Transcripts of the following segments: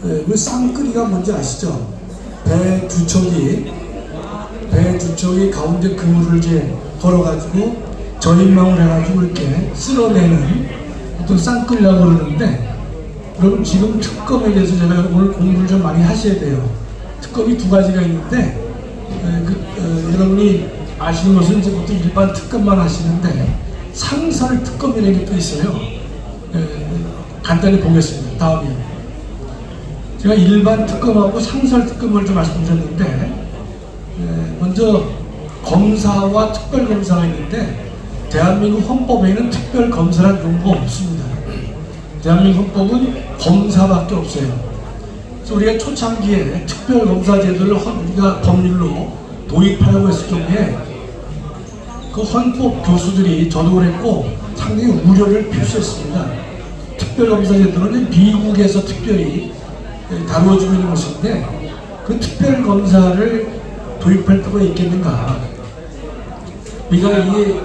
그 쌍끌이가 뭔지 아시죠? 배 두 척이 가운데 그물을 이제 걸어가지고 전인망을 해가지고 이렇게 쓸어내는 어떤 쌍끌이라고 그러는데, 여러분 지금 특검에 대해서 제가 오늘 공부를 좀 많이 하셔야 돼요. 특검이 두 가지가 있는데, 여러분이 아시는 것은 이제 보통 일반 특검만 하시는데 상설 특검이라는 게 또 있어요. 간단히 보겠습니다. 다음에 제가 일반 특검하고 상설 특검을 좀 말씀드렸는데, 먼저 검사와 특별검사가 있는데 대한민국 헌법에는 특별검사라는 용어가 없습니다. 대한민국 헌법은 검사밖에 없어요. 그래서 우리가 초창기에 특별검사 제도를 우리가 법률로 도입하려고 했을 경우에 그 헌법 교수들이 저도 그랬고 상당히 우려를 표시했습니다. 특별검사 제도는 미국에서 특별히 다루어지고 있는 것인데 그 특별검사를 도입할 필요가 있겠는가. 우리가 이게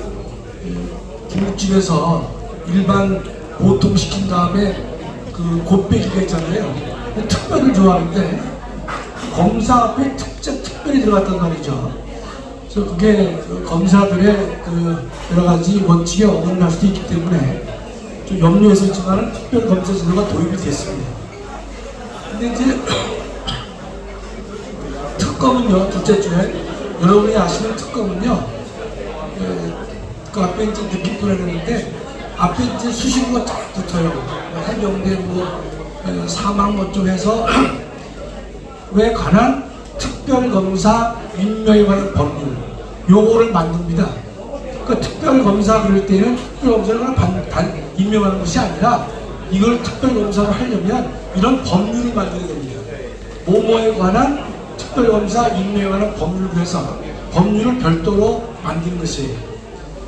중국집에서 일반 보통 시킨 다음에 그 곱빼기가 있잖아요. 특별을 좋아하는데 검사 앞에 특별히 들어갔단 말이죠. 그래서 그게 검사들의 그 여러 가지 원칙에 어긋날 수도 있기 때문에 좀 염려했었지만 특별검사 제도가 도입이 됐습니다. 근데 이제 특검은요, 둘째 주에 여러분이 아시는 특검은요, 그 앞에 이제 느낌표를 했는데 앞에 이제 수식어가 쫙 붙어요. 해병대 사망 좀 해서 왜 관한 특별검사 임명에 관한 법률 요거를 만듭니다. 그 특별검사 그럴 때는 특별검사를 단 임명하는 것이 아니라 이걸 특별검사를 하려면 이런 법률을 만들어야 됩니다. 뭐뭐에 관한 특별검사 임명에 관한 법률을 해서 법률을 별도로 만드는 것이에요.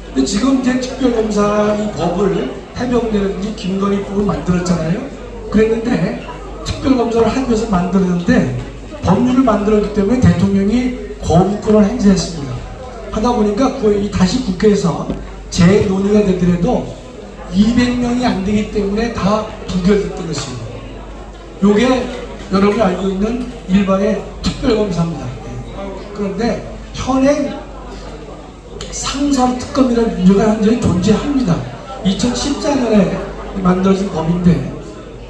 근데 지금 이제 특별검사 이 법을 해병대라든지 김건희법을 만들었잖아요. 그랬는데 특별검사를 하기 위해서 만들었는데 법률을 만들었기 때문에 대통령이 거부권을 행사했습니다. 하다 보니까 다시 국회에서 재논의가 되더라도 200명이 안 되기 때문에 다 부결됐던 것입니다. 요게 여러분이 알고 있는 일반의 특별검사입니다. 그런데 현행 상설특검이라는 문제가 현재 존재합니다. 2014년에 만들어진 법인데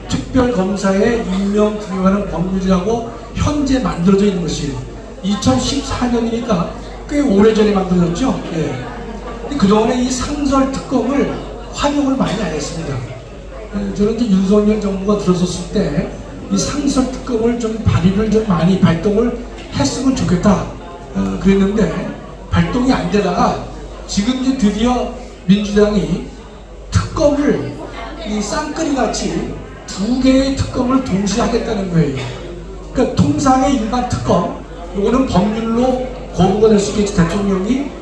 특별검사의 임명 부여하는 법률이라고 현재 만들어져 있는 것이에요. 2014년이니까 꽤 오래전에 만들어졌죠. 예. 근데 그동안에 이 상설특검을 활용을 많이 안 했습니다. 저는 이제 윤석열 정부가 들어섰을 때 이 상설특검을 좀 발의를 좀 많이 발동을 했으면 좋겠다 그랬는데 발동이 안 되다가 지금 이제 드디어 민주당이 특검을 이 쌍끌이 같이 두 개의 특검을 동시에 하겠다는 거예요. 그러니까 통상의 일반 특검, 요거는 법률로 거부가 될 수 있겠지, 대통령이.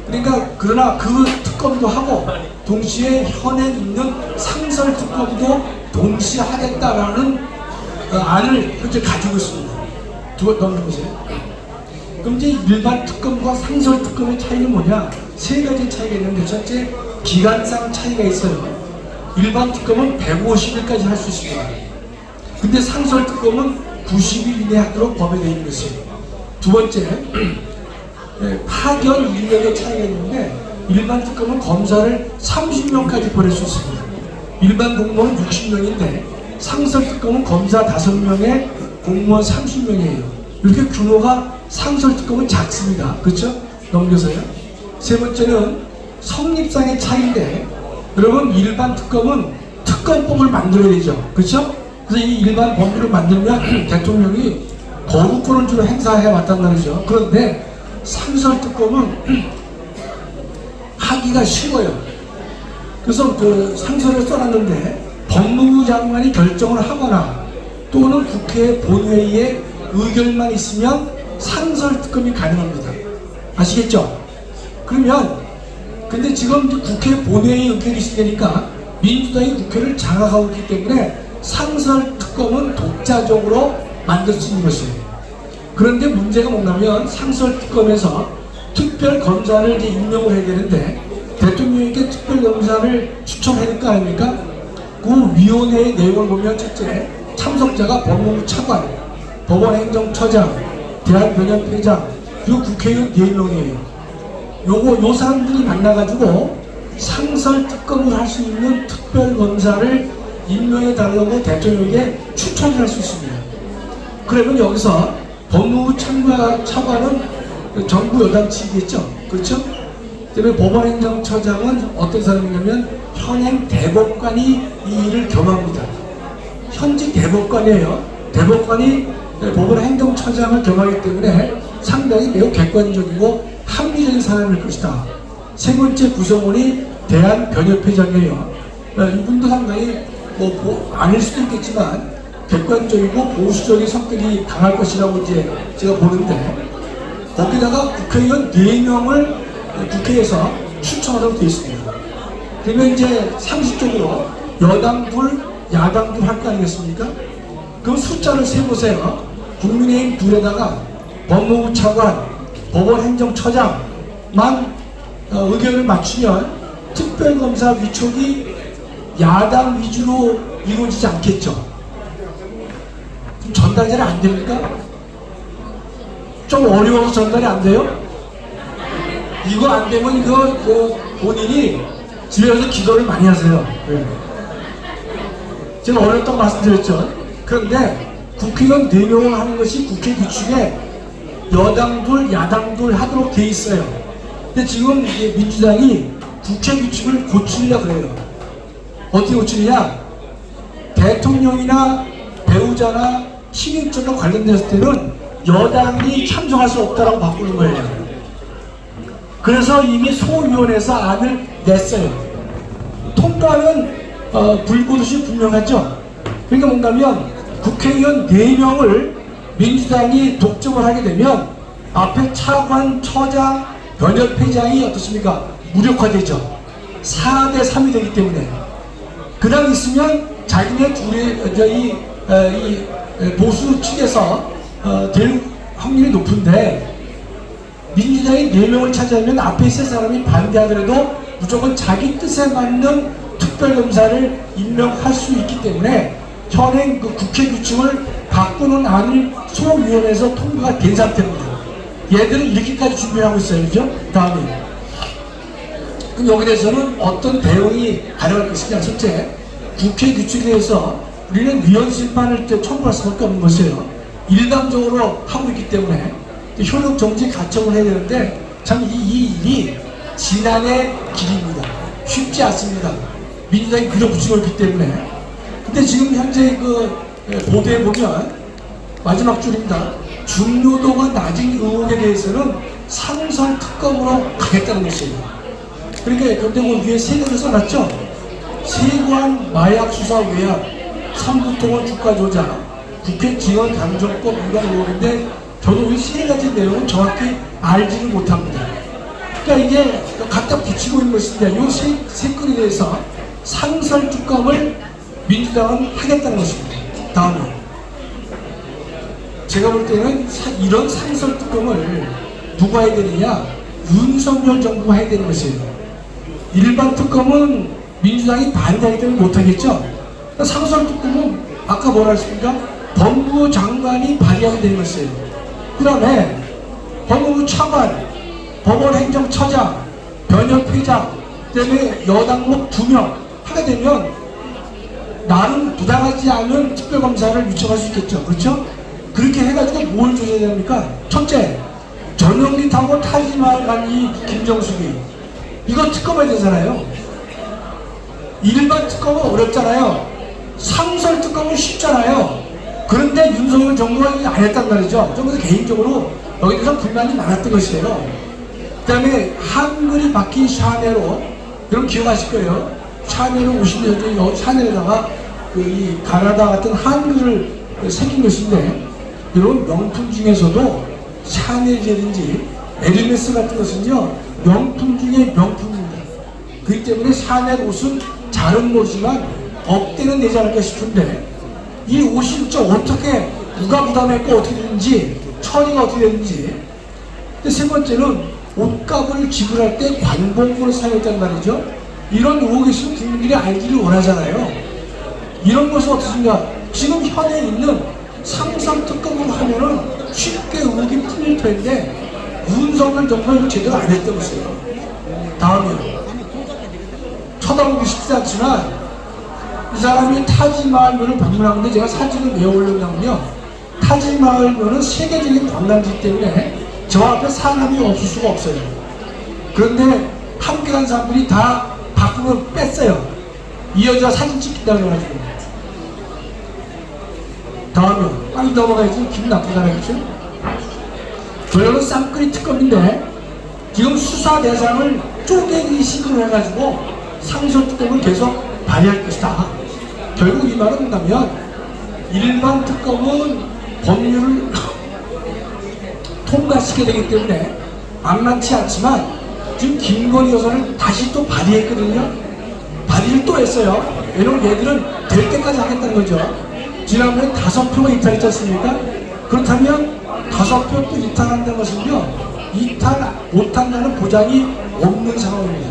그러니까 그러나 그 특검도 하고 동시에 현행 있는 상설 특검도 동시에 하겠다라는 안을 현재 가지고 있습니다. 넘겨보세요. 그럼 이제 일반 특검과 상설 특검의 차이는 뭐냐? 세 가지 차이가 있는데, 첫째, 기간상 차이가 있어요. 일반 특검은 150일까지 할 수 있습니다. 근데 상설 특검은 90일 이내 하도록 법에 되어 있는 것이에요. 두 번째, 파견 인력의 차이가 있는데 일반 특검은 검사를 30명까지 보낼 수 있습니다. 일반 공무원은 60명인데 상설 특검은 검사 5명에 공무원 30명이에요. 이렇게 규모가 상설 특검은 작습니다. 그렇죠? 넘겨서요. 세 번째는 성립상의 차이인데, 여러분 일반 특검은 특검법을 만들어야 되죠. 그렇죠? 그래서 이 일반 법률을 만들면 대통령이 거부권을 주로 행사해 왔단 말이죠. 그런데 상설 특검은 하기가 쉬워요. 그래서 그 상설을 써놨는데 법무부 장관이 결정을 하거나 또는 국회 본회의에 의결만 있으면 상설 특검이 가능합니다. 아시겠죠? 그러면 근데 지금 국회 본회의 의결이 있으니까 민주당이 국회를 장악하고 있기 때문에 상설 특검은 독자적으로 만들 수 있는 것이에요. 그런데 문제가 뭐냐면 상설 특검에서 특별검사를 이제 임명을 해야 되는데 대통령에게 특별검사를 추천해야 될 거 아닙니까? 그 위원회의 내용을 보면 첫째, 참석자가 법무부 차관, 법원행정처장, 대한변협회장, 그리고 국회의원 4명이에요. 요 사람들이 만나가지고 상설특검을 할 수 있는 특별검사를 임명해달라고 대통령에게 추천을 할 수 있습니다. 그러면 여기서 법무부 차관은 정부 여당 측이겠죠. 그렇죠? 그다음에 법원행정처장은 어떤 사람이냐면 현행 대법관이 이 일을 겸합니다. 현직 대법관이에요. 대법관이 법원행정처장을 겸하기 때문에 상당히 매우 객관적이고 합리적인 사람일 것이다. 세 번째 구성원이 대한변협회장이에요. 이분도 상당히 아닐 수도 있겠지만 객관적이고 보수적인 성격이 강할 것이라고 이제 제가 보는데, 거기다가 국회의원 4명을 국회에서 추천하도록 되어 있습니다. 그러면 이제 상식적으로 여당 둘, 야당 둘 할 거 아니겠습니까? 그럼 숫자를 세보세요. 국민의힘 둘에다가 법무부 차관, 법원행정처장만 의견을 맞추면 특별검사 위촉이 야당 위주로 이루어지지 않겠죠. 좀 전달 잘 안 됩니까? 좀 어려워서 전달이 안 돼요? 이거 안 되면 이거 본인이 집에서 기도를 많이 하세요. 네. 제가 어렵다고 말씀드렸죠. 그런데 국회의원 4명을 하는 것이 국회 규칙에 여당 둘, 야당 둘 하도록 돼 있어요. 근데 지금 이제 민주당이 국회 규칙을 고치려고 그래요. 어떻게 고치느냐? 대통령이나 배우자나 신임증과 관련됐을 때는 여당이 참석할 수 없다라고 바꾸는 거예요. 그래서 이미 소위원회에서 안을 냈어요. 통과는 불보듯이 분명하죠. 그러니까 뭔가면 국회의원 4명을 민주당이 독점을 하게 되면 앞에 차관, 처장, 변협회장이 어떻습니까? 무력화되죠. 4대 3이 되기 때문에. 그냥 있으면 자기네 둘이 이 보수 측에서 될 확률이 높은데, 민주당이 4명을 차지하면 앞에 있을 사람이 반대하더라도 무조건 자기 뜻에 맞는 특별검사를 임명할 수 있기 때문에 현행 그 국회 규칙을 바꾸는 안을 소위원회에서 통과가 된 상태입니다. 얘들은 이렇게까지 준비하고 있어요. 그죠? 다음에. 그럼 여기에 대해서는 어떤 대응이 가능할 것이냐. 첫째, 국회 규칙에 대해서 우리는 위헌 심판을 청구할 수밖에 없는 것이에요. 일방적으로 하고 있기 때문에 효력 정지 가처분을 해야 되는데, 참 이 일이 지난해 길입니다. 쉽지 않습니다. 민주당이 밀어붙이고 있기 때문에. 근데 지금 현재 그 보도에 보면 마지막 줄입니다. 중요도가 낮은 의혹에 대해서는 상설 특검으로 가겠다는 것이에요. 그러니까 근데 그 위에 세 개를 써놨죠. 세관 마약 수사 외압, 삼부통원 주가 조작, 국회 지원 강정법 위반 의혹인데 저도 이 세 가지 내용은 정확히 알지는 못합니다. 그러니까 이게 갖다 붙이고 있는 것인데, 이 세 건에 대해서 상설 특검을 민주당은 하겠다는 것입니다. 다음에 제가 볼 때는 이런 상설 특검을 누가 해야 되느냐? 윤석열 정부가 해야 되는 것이에요. 일반 특검은 민주당이 반대하기 때문에 못하겠죠. 상설 특검은 아까 뭐라 했습니까? 법무부 장관이 발의하면 되는 것이에요. 그 다음에 법무부 차관, 법원행정처장, 변협회장, 그다음에 여당목 2명 하게 되면 나름 부당하지 않은 특별검사를 위촉할 수 있겠죠. 그렇죠? 그렇게 해가지고 뭘 조져야 됩니까? 첫째, 전용기 타고 타지마을 간 이 김정숙이 이거 특검해야 되잖아요. 일반 특검은 어렵잖아요. 상설 특검은 쉽잖아요. 그런데 윤석열 정부가 안 했단 말이죠. 좀 더 개인적으로 여기 대해서 불만이 많았던 것이에요. 그 다음에 한글이 박힌 샤넬로, 여러분 기억하실 거예요. 샤넬은 50년 전에 샤넬에다가 이 가나다 같은 한글을 새긴 것인데, 여러분 명품 중에서도 샤넬이라든지 에르메스 같은 것은요 명품 중에 명품입니다. 그렇기 때문에 샤넬 옷은 잘은 모르지만 억대는 내지 않을까 싶은데, 이 옷이 어떻게 누가 부담했고 어떻게 되는지, 처리가 어떻게 되는지. 근데 세 번째는 옷값을 지불할 때 관봉물을 사용했단 말이죠. 이런 의혹이 있으면 국민들이 알기를 원하잖아요. 이런 것은 어떻습니까? 지금 현에 있는 상설특검으로 하면은 쉽게 의혹이 풀릴 텐데 윤석열 정부가 이거 제대로 안 했던 것이에요. 다음이요. 쳐다보기 쉽지 않지만 이 사람이 타지마할면을 방문하는데 제가 사진을 왜 올렸냐면요. 타지마할면은 세계적인 관광지 때문에 저 앞에 사람이 없을 수가 없어요. 그런데 함께 간 사람들이 다 밖으로 뺐어요. 이 여자 사진 찍힌다고 해가지고. 다음에 빨리 넘어가야지 기분 나쁘잖아요. 그렇죠? 저희는 쌍끌이 특검인데 지금 수사 대상을 쪼개기 식으로 해가지고 상설특검을 계속 발휘할 것이다. 결국 이 말은 뭐냐면 일반 특검은 법률을 통과시켜야 되기 때문에 만만치 않지만 지금 김건희 여사를 다시 또 발의했거든요. 발의를 또 했어요. 왜냐면 얘들은 될 때까지 하겠다는 거죠. 지난번에 5표가 이탈했지 않습니까? 그렇다면 5표 또 이탈한다는 것은요, 이탈 못한다는 보장이 없는 상황입니다.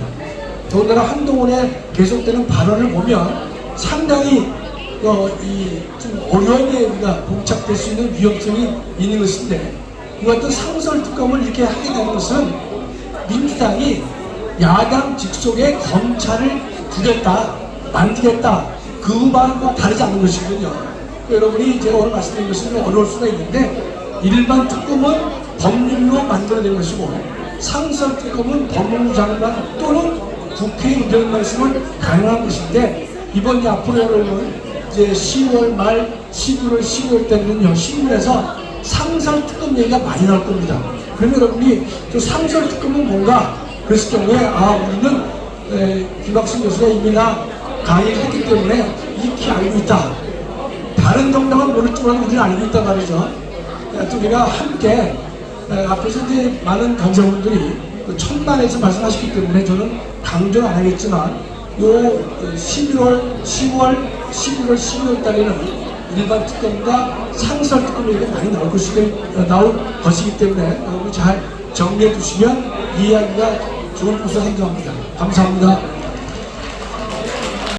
더군다나 한동훈의 계속되는 발언을 보면 상당히 좀 어려움에 우리가 봉착될 수 있는 위험성이 있는 것인데, 이 같은 상설특검을 이렇게 하게 되는 것은 민주당이 야당 직속의 검찰을 두겠다, 만들겠다, 그 말과 다르지 않는 것이거든요. 여러분이 제가 오늘 말씀드린 것은 어려울 수가 있는데, 일반 특검은 법률로 만들어낸 것이고 상설특검은 법무부 장관 또는 국회의원만 있으면 가능한 것인데, 이번 앞으로 여러분 이제 10월 말 11월 12월 때는요 신문에서 상설특검 얘기가 많이 나올 겁니다. 그러면 여러분이 저 상설특검은 뭔가 그랬을 경우에 우리는 김학순 교수가 이미 나 강의를 했기 때문에 익히 알고 있다. 다른 정당은 모를지 몰라도 우리는 알고 있단 말이죠. 또 우리가 함께 앞에서 이제 많은 강사분들이 천만에서 말씀하셨기 때문에 저는 강조는 안 하겠지만 요 11월, 10월, 11월, 12월 달에는 일반 특검과 상설 특검 얘기가 많이 나올 것이기 때문에 여러분이 잘 정리해 두시면 이해하기가 좋은 것으로 생각합니다. 감사합니다.